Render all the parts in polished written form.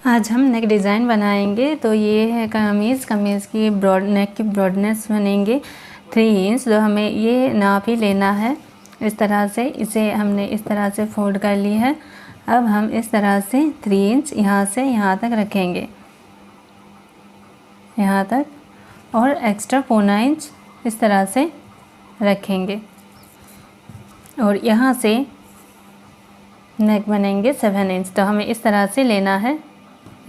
आज हम नेक डिज़ाइन बनाएंगे। तो ये है कमीज़ की ब्रॉड नेक की ब्रॉडनेस बनेंगे 3 इंच। तो हमें ये नाप ही लेना है। इस तरह से इसे हमने इस तरह से फोल्ड कर ली है। अब हम इस तरह से 3 इंच यहाँ से यहाँ तक रखेंगे, यहाँ तक, और एक्स्ट्रा 0.25 इंच इस तरह से रखेंगे। और यहाँ से नेक बनेंगे 7 इंच। तो हमें इस तरह से लेना है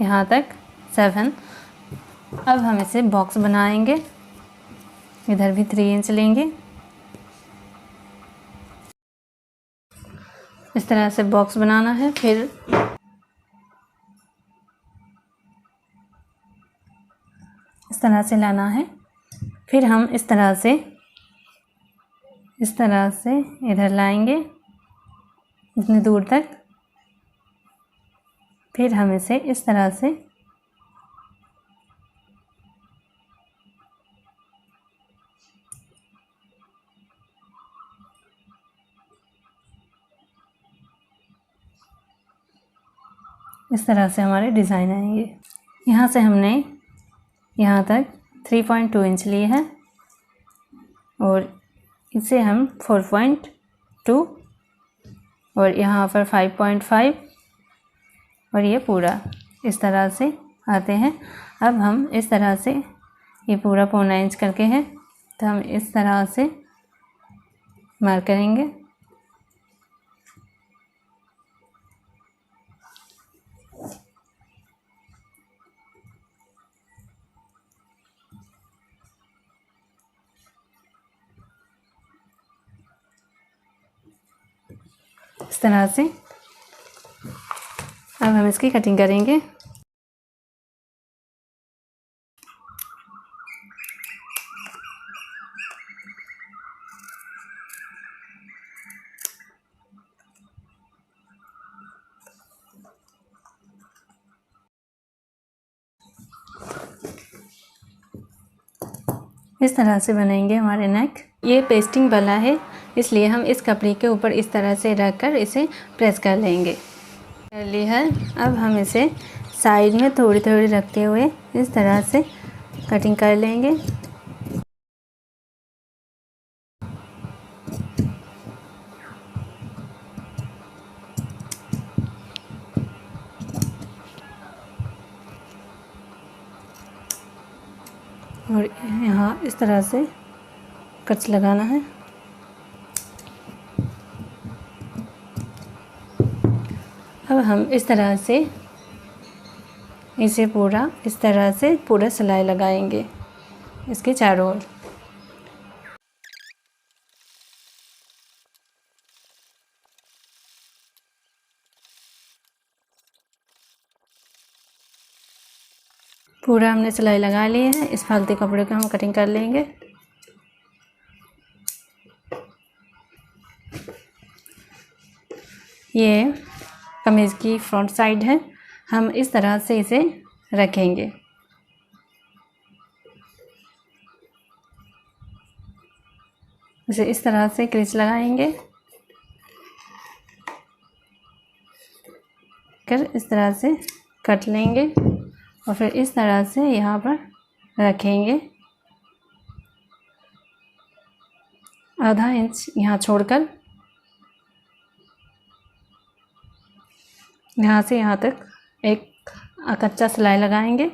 यहाँ तक 7। अब हम इसे बॉक्स बनाएंगे। इधर भी 3 इंच लेंगे। इस तरह से बॉक्स बनाना है। फिर इस तरह से लाना है। फिर हम इस तरह से इधर लाएंगे इतनी दूर तक। फिर हम इसे इस तरह से हमारे डिज़ाइन आएंगे। यहाँ से हमने यहाँ तक 3.2 इंच लिए हैं और इसे हम 4.2 और यहाँ पर 5.5 और ये पूरा इस तरह से आते हैं। अब हम इस तरह से ये पूरा 0.25 इंच करके हैं, तो हम इस तरह से मार्क करेंगे। इस तरह से अब हम इसकी कटिंग करेंगे। इस तरह से बनाएंगे हमारे नेक। ये पेस्टिंग वाला है, इसलिए हम इस कपड़े के ऊपर इस तरह से रखकर इसे प्रेस कर लेंगे। कर ली है। अब हम इसे साइड में थोड़ी थोड़ी रखते हुए इस तरह से कटिंग कर लेंगे। और यहाँ इस तरह से कट्स लगाना है। अब हम इस तरह से इसे इस तरह से पूरा सिलाई लगाएंगे इसके चारों ओर। पूरा हमने सिलाई लगा ली है। इस फालतू कपड़े को हम कटिंग कर लेंगे। ये कमीज़ की फ्रंट साइड है। हम इस तरह से इसे रखेंगे। इसे इस तरह से क्रीच लगाएंगे, कर इस तरह से कट लेंगे और फिर इस तरह से यहाँ पर रखेंगे। आधा इंच यहाँ छोड़कर यहाँ से यहाँ तक एक कच्चा सिलाई लगाएंगे।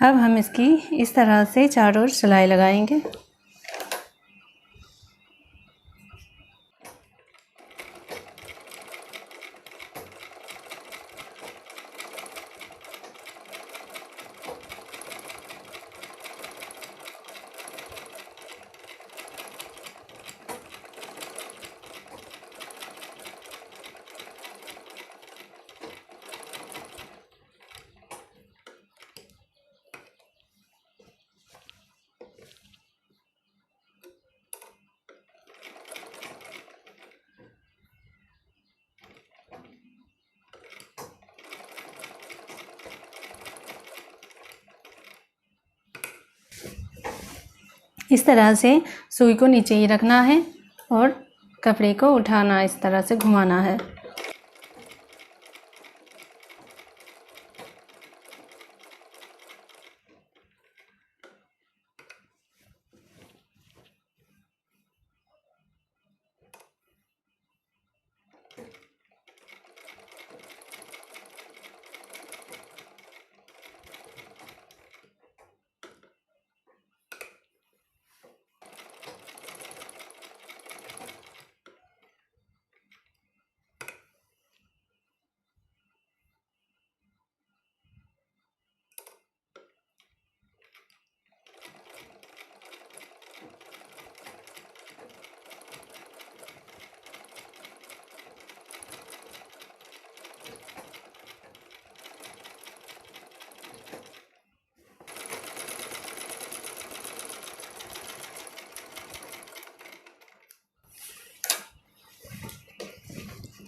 अब हम इसकी इस तरह से चारों ओर सिलाई लगाएंगे। इस तरह से सुई को नीचे ही रखना है और कपड़े को उठाना, इस तरह से घुमाना है।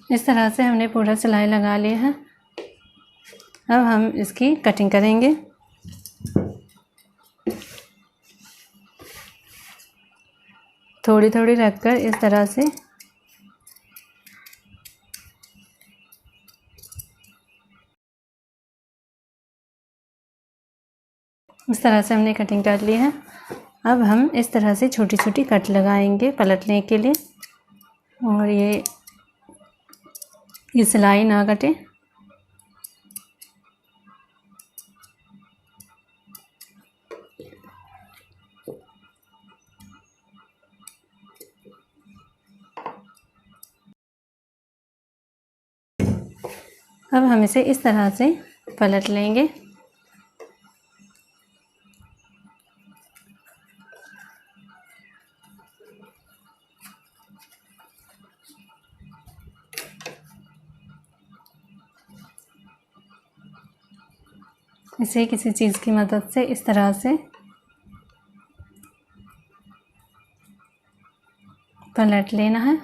इस तरह से हमने पूरा सिलाई लगा लिया है। अब हम इसकी कटिंग करेंगे। थोड़ी थोड़ी रखकर इस तरह से हमने कटिंग कर ली है। अब हम इस तरह से छोटी छोटी कट लगाएंगे पलटने के लिए, और ये सिलाई ना कटे। अब हम इसे इस तरह से पलट लेंगे। इसे किसी चीज़ की मदद से इस तरह से पलट लेना है।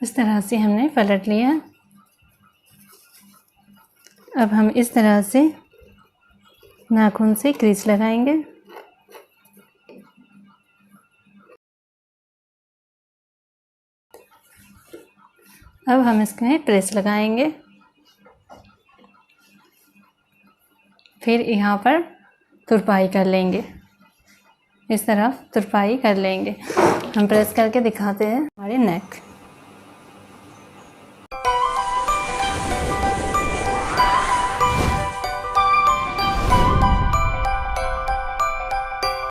इस तरह से हमने पलट लिया। अब हम इस तरह से नाखून से क्रीज लगाएंगे। अब हम इसमें प्रेस लगाएंगे। फिर यहाँ पर तुरपाई कर लेंगे। इस तरह तुरपाई कर लेंगे। हम प्रेस करके दिखाते हैं हमारे नेक।